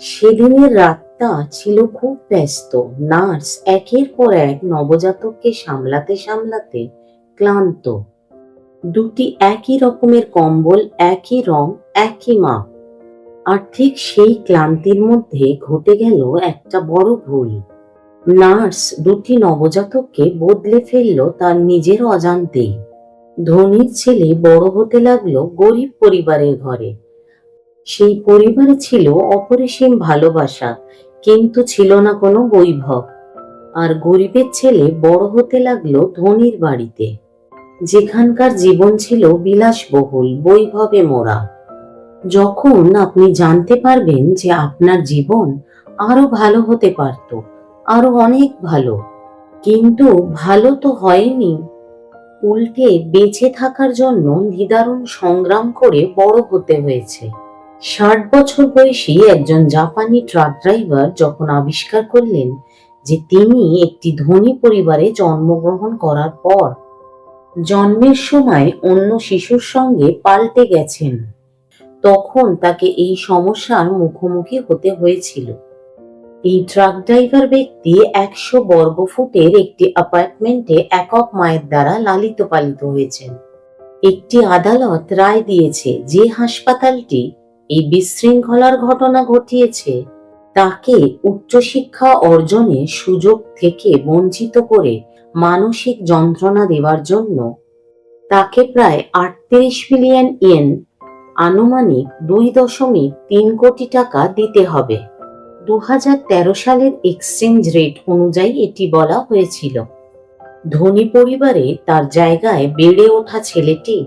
সেদিনের রাতটা ছিল খুব ব্যস্ত। নার্স একের পর এক নবজাতককে সামলাতে সামলাতে ক্লান্ত। দুটি একই রকমের কম্বল, একই রং, একই মাপ। আর ঠিক সেই ক্লান্তির মধ্যে ঘটে গেল একটা বড় ভুল। নার্স দুটি নবজাতককে বদলে ফেলল তার নিজের অজান্তেই। ধনীর ছেলে বড় হতে লাগলো গরিব পরিবারের ঘরে। সেই পরিবারে ছিল অপরিসীম ভালোবাসা, কিন্তু ছিল না কোনো বৈভব। আর গরিবের ছেলে বড় হতে লাগলো ধনীর বাড়িতে, যেখানকার জীবন ছিল বিলাসবহুল, বৈভবে মোড়া। যখন আপনি জানতে পারবেন যে আপনার জীবন আরো ভালো হতে পারত, আরো অনেক ভালো, কিন্তু ভালো তো হয়নি, উল্টে বেঁচে থাকার জন্য নিদারুণ সংগ্রাম করে বড় হতে হয়েছে। 60 বছর বয়সী একজন জাপানি ট্রাক ড্রাইভার যখন আবিষ্কার করলেন যে তিনি একটি ধনী পরিবারে জন্মগ্রহণ করার পর জন্মের সময় অন্য শিশুর সঙ্গে পাল্টে গেছেন, তখন তাকে এই সমস্যার মুখোমুখি হতে হয়েছিল। এই ট্রাক ড্রাইভার ব্যক্তি 100 বর্গফুটের একটি অ্যাপার্টমেন্টে একক মায়ের দ্বারা লালিত পালিত হয়েছেন। একটি আদালত রায় দিয়েছে যে হাসপাতালটি এই বিশৃঙ্খলার ঘটনা ঘটিয়েছে তাকে উচ্চশিক্ষা অর্জনের সুযোগ থেকে বঞ্চিত করে মানসিক যন্ত্রণা দেওয়ার জন্য তাকে প্রায় 38 মিলিয়ন ইয়েন, আনুমানিক 2.3 কোটি টাকা দিতে হবে। 2013 সালের এক্সচেঞ্জ রেট অনুযায়ী এটি বলা হয়েছিল। ধনী পরিবারে তার জায়গায় বেড়ে ওঠা ছেলেটি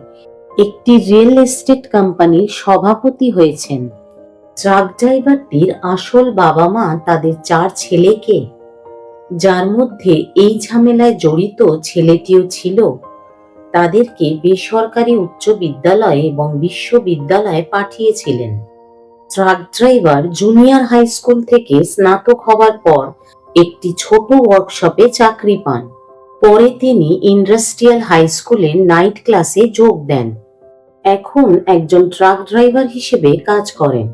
একটি রিয়েল এস্টেট কোম্পানির সভাপতি হয়েছেন। ট্রাক ড্রাইভারটির আসল বাবা মা তাদের 4 ছেলেকে, যার মধ্যে এই ঝামেলায় জড়িত ছেলেটিও ছিল, তাদেরকে বেসরকারি উচ্চ বিদ্যালয় এবং বিশ্ববিদ্যালয়ে পাঠিয়েছিলেন। Truck driver junior high school থেকে স্নাতক হবার পর একটি ছোট ওয়ার্কশপে চাকরি পান। পরে তিনি ইন্ডাস্ট্রিয়াল হাই স্কুলের নাইট ক্লাসে যোগ দেন। এখন একজন ট্রাক ড্রাইভার হিসেবে কাজ করেন।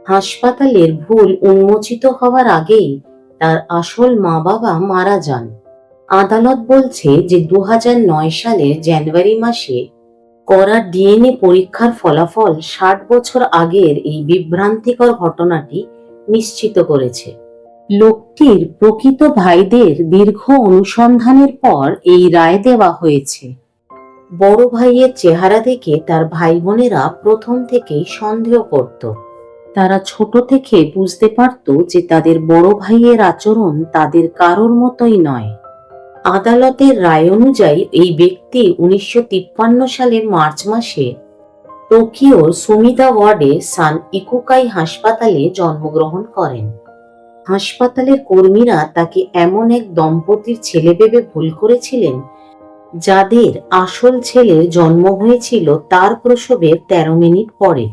হাসপাতালের ভুল উন্মোচিত হওয়ার আগেই তার আসল মা বাবা মারা যান। আদালত বলছে যে 2009 সালের জানুয়ারি মাসে করা ডিএনএ পরীক্ষার ফলাফল 60 বছর আগের এই বিভ্রান্তিকর ঘটনাটি নিশ্চিত করেছে। লোকটির প্রকৃত ভাইদের দীর্ঘ অনুসন্ধানের পর এই রায় দেওয়া হয়েছে। বড় ভাইয়ের চেহারা দেখে তার ভাই বোনেরা প্রথম থেকেই সন্দেহ করত। তারা ছোট থেকে বুঝতে পারত যে তাদের বড় ভাইয়ের আচরণ তাদের কারোর মতোই নয়। আদালতের রায় অনুযায়ী এই ব্যক্তি 1953 সালের মার্চ মাসে টোকিওর সুমিদা ওয়ার্ডে সান ইকুকাই হাসপাতালে জন্মগ্রহণ করেন। হাসপাতালের কর্মীরা তাকে এমন এক দম্পতির ছেলে ভেবে ভুল করেছিলেন যাদের আসল ছেলের জন্ম হয়েছিল তার প্রসবের 13 মিনিট পরে।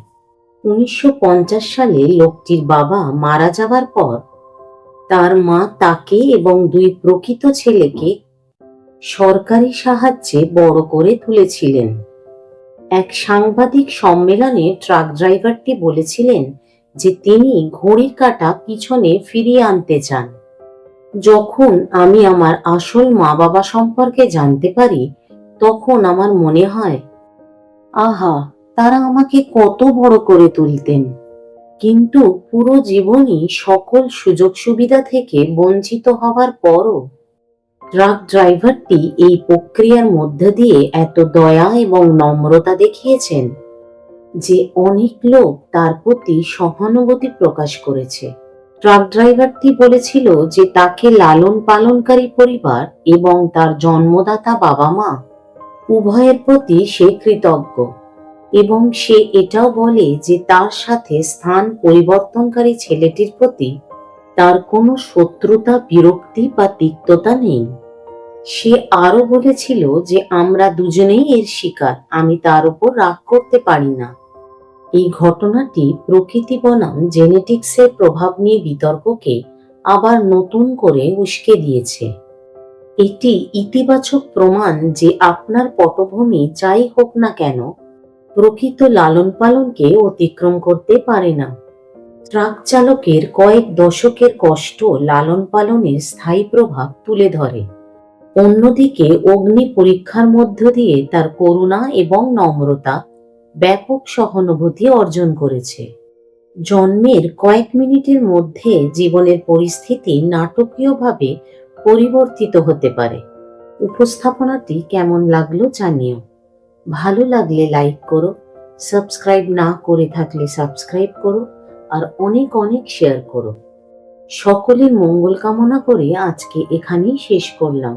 1950 সালে লোকটির বাবা মারা যাবার পর তার মা তাকে এবং 2 প্রকৃত ছেলেকে সরকারি সাহায্যে বড় করে তুলেছিলেন। এক সাংবাদিক সম্মেলনে ট্রাক ড্রাইভারটি বলেছিলেন যে তিনি ঘড়ির কাঁটা পিছনে ফিরিয়ে আনতে চান। যখন আমি আমার আসল মা বাবা সম্পর্কে জানতে পারি তখন আমার মনে হয়, আহা, তারা আমাকে কত বড় করে তুলতেন। কিন্তু পুরো জীবনই সকল সুযোগ সুবিধা থেকে বঞ্চিত হওয়ার পরও ট্রাক ড্রাইভারটি এই প্রক্রিয়ার মধ্য দিয়ে এত দয়া এবং নম্রতা দেখিয়েছেন যে অনেক লোক তার প্রতি সহানুভূতি প্রকাশ করেছে। ট্রাক ড্রাইভারটি বলেছিল যে তাকে লালন পালনকারী পরিবার এবং তার জন্মদাতা বাবা মা উভয়ের প্রতি সে কৃতজ্ঞ, এবং সে এটাও বলে যে তার সাথে স্থান পরিবর্তনকারী ছেলেটির প্রতি তার কোনো শত্রুতা, বিরক্তি বা তিক্ততা নেই। সে আরো বলেছিল যে আমরা দুজনেই এর শিকার, আমি তার উপর রাগ করতে পারি না। এই ঘটনাটি প্রকৃতি বনাম জেনেটিক্সের প্রভাব নিয়ে বিতর্ককে আবার নতুন করে উস্কে দিয়েছে। এটি ইতিবাচক প্রমাণ যে আপনার পটভূমি যাই হোক না কেন, প্রকৃত লালন পালনকে অতিক্রম করতে পারে না। ট্রাক চালকের কয়েক দশকের কষ্ট লালন পালনের স্থায়ী প্রভাব তুলে ধরে। অন্যদিকে অগ্নি পরীক্ষার মধ্য দিয়ে তার করুণা এবং নম্রতা ব্যাপক সহানুভূতি অর্জন করেছে। জন্মের কয়েক মিনিটের মধ্যে জীবনের পরিস্থিতি নাটকীয়ভাবে পরিবর্তিত হতে পারে। উপস্থাপনাটি কেমন লাগলো জানিও। ভালো লাগলে লাইক করো, সাবস্ক্রাইব না করে থাকলে সাবস্ক্রাইব করো, আর অনেক অনেক শেয়ার করো। সকলের মঙ্গল কামনা করে আজকে এখানেই শেষ করলাম।